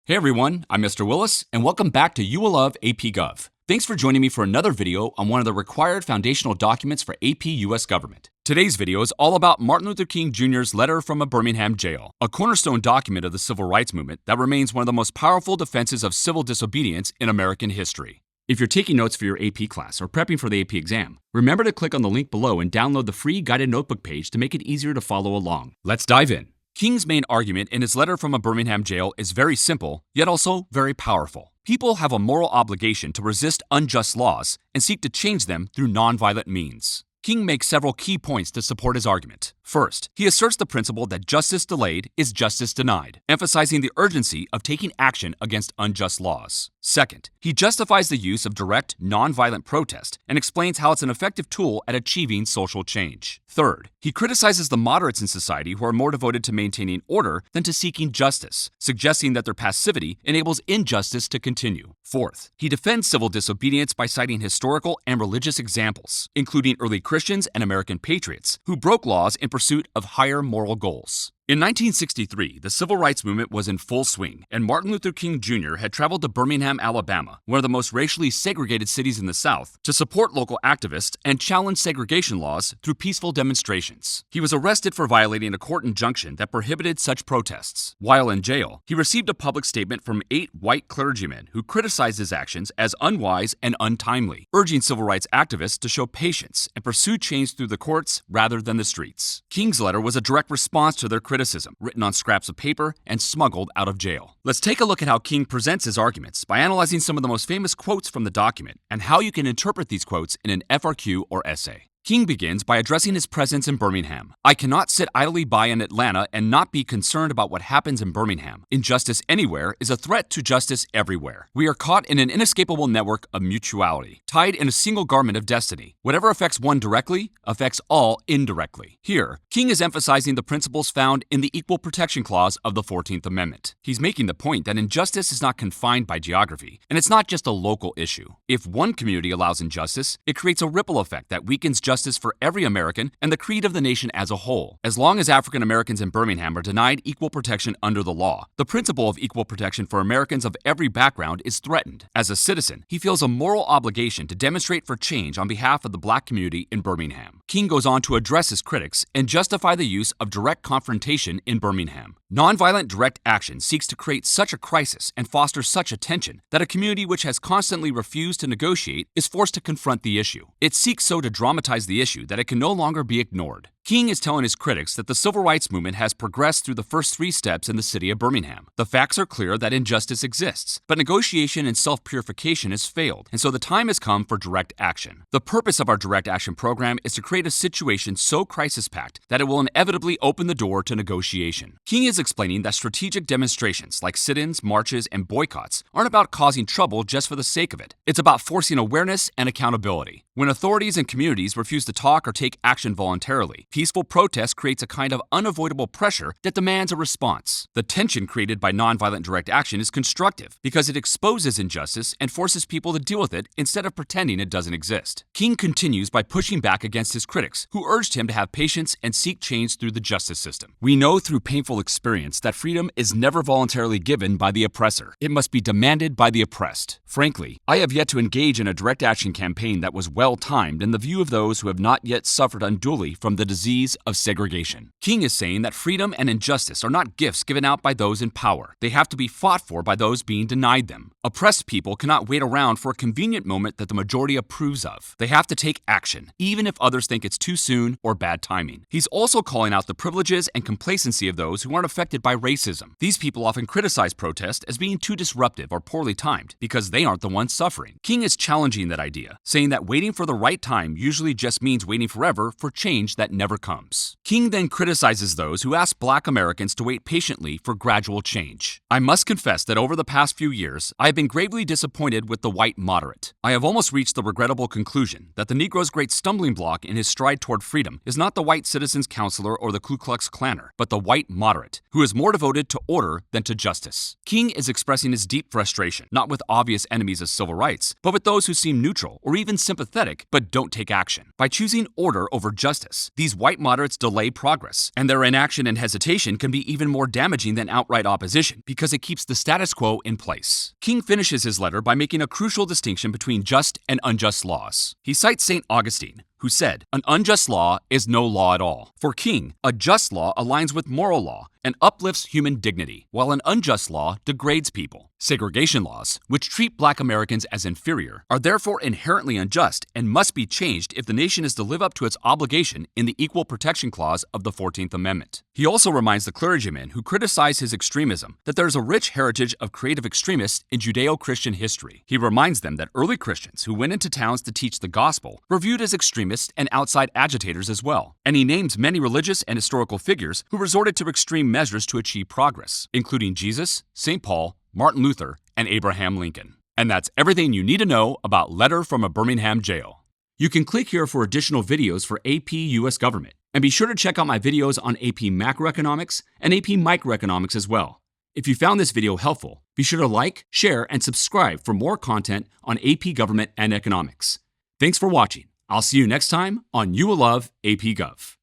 Hey everyone, I'm Mr. Willis, and welcome back to You Will Love AP Gov. Thanks for joining me for another video on one of the required foundational documents for AP US Government. Today's video is all about Martin Luther King Jr.'s letter from a Birmingham jail, a cornerstone document of the civil rights movement that remains one of the most powerful defenses of civil disobedience in American history. If you're taking notes for your AP class or prepping for the AP exam, remember to click on the link below and download the free guided notebook page to make it easier to follow along. Let's dive in. King's main argument in his letter from a Birmingham jail is very simple, yet also very powerful. People have a moral obligation to resist unjust laws and seek to change them through nonviolent means. King makes several key points to support his argument. First, he asserts the principle that justice delayed is justice denied, emphasizing the urgency of taking action against unjust laws. Second, he justifies the use of direct, nonviolent protest and explains how it's an effective tool at achieving social change. Third, he criticizes the moderates in society who are more devoted to maintaining order than to seeking justice, suggesting that their passivity enables injustice to continue. Fourth, he defends civil disobedience by citing historical and religious examples, including early Christians and American patriots who broke laws in pursuit of higher moral goals. In 1963, the civil rights movement was in full swing, and Martin Luther King Jr. had traveled to Birmingham, Alabama, one of the most racially segregated cities in the South, to support local activists and challenge segregation laws through peaceful demonstrations. He was arrested for violating a court injunction that prohibited such protests. While in jail, he received a public statement from 8 white clergymen who criticized his actions as unwise and untimely, urging civil rights activists to show patience and pursue change through the courts rather than the streets. King's letter was a direct response to their criticism, written on scraps of paper and smuggled out of jail. Let's take a look at how King presents his arguments by analyzing some of the most famous quotes from the document and how you can interpret these quotes in an FRQ or essay. King begins by addressing his presence in Birmingham. I cannot sit idly by in Atlanta and not be concerned about what happens in Birmingham. Injustice anywhere is a threat to justice everywhere. We are caught in an inescapable network of mutuality, tied in a single garment of destiny. Whatever affects one directly, affects all indirectly. Here, King is emphasizing the principles found in the Equal Protection Clause of the 14th Amendment. He's making the point that injustice is not confined by geography, and it's not just a local issue. If one community allows injustice, it creates a ripple effect that weakens justice for every American and the creed of the nation as a whole. As long as African Americans in Birmingham are denied equal protection under the law, the principle of equal protection for Americans of every background is threatened. As a citizen, he feels a moral obligation to demonstrate for change on behalf of the black community in Birmingham. King goes on to address his critics and justify the use of direct confrontation in Birmingham. Nonviolent direct action seeks to create such a crisis and foster such a tension that a community which has constantly refused to negotiate is forced to confront the issue. It seeks so to dramatize the issue that it can no longer be ignored. King is telling his critics that the civil rights movement has progressed through the first 3 steps in the city of Birmingham. The facts are clear that injustice exists, but negotiation and self-purification has failed, and so the time has come for direct action. The purpose of our direct action program is to create a situation so crisis-packed that it will inevitably open the door to negotiation. King is explaining that strategic demonstrations like sit-ins, marches, and boycotts aren't about causing trouble just for the sake of it. It's about forcing awareness and accountability. When authorities and communities refuse to talk or take action voluntarily, peaceful protest creates a kind of unavoidable pressure that demands a response. The tension created by nonviolent direct action is constructive because it exposes injustice and forces people to deal with it instead of pretending it doesn't exist. King continues by pushing back against his critics, who urged him to have patience and seek change through the justice system. We know through painful experience that freedom is never voluntarily given by the oppressor. It must be demanded by the oppressed. Frankly, I have yet to engage in a direct action campaign that was well-timed in the view of those who have not yet suffered unduly from the disease of segregation. King is saying that freedom and injustice are not gifts given out by those in power. They have to be fought for by those being denied them. Oppressed people cannot wait around for a convenient moment that the majority approves of. They have to take action, even if others think it's too soon or bad timing. He's also calling out the privileges and complacency of those who aren't affected by racism. These people often criticize protest as being too disruptive or poorly timed because they aren't the ones suffering. King is challenging that idea, saying that waiting for the right time usually just means waiting forever for change that never comes. King then criticizes those who ask Black Americans to wait patiently for gradual change. I must confess that over the past few years, I have been gravely disappointed with the white moderate. I have almost reached the regrettable conclusion that the Negro's great stumbling block in his stride toward freedom is not the white citizen's counselor or the Ku Klux Klanner, but the white moderate, who is more devoted to order than to justice. King is expressing his deep frustration, not with obvious enemies of civil rights, but with those who seem neutral or even sympathetic but don't take action. By choosing order over justice, these white moderates delay progress, and their inaction and hesitation can be even more damaging than outright opposition because it keeps the status quo in place. King finishes his letter by making a crucial distinction between just and unjust laws. He cites St. Augustine, who said, "An unjust law is no law at all." For King, a just law aligns with moral law and uplifts human dignity, while an unjust law degrades people. Segregation laws, which treat Black Americans as inferior, are therefore inherently unjust and must be changed if the nation is to live up to its obligation in the Equal Protection Clause of the 14th Amendment. He also reminds the clergymen who criticize his extremism that there is a rich heritage of creative extremists in Judeo-Christian history. He reminds them that early Christians who went into towns to teach the gospel were viewed as extremists and outside agitators as well. And he names many religious and historical figures who resorted to extreme measures to achieve progress, including Jesus, St. Paul, Martin Luther, and Abraham Lincoln. And that's everything you need to know about Letter from a Birmingham Jail. You can click here for additional videos for AP US Government, and be sure to check out my videos on AP Macroeconomics and AP Microeconomics as well. If you found this video helpful, be sure to like, share, and subscribe for more content on AP Government and Economics. Thanks for watching. I'll see you next time on You Will Love AP Gov.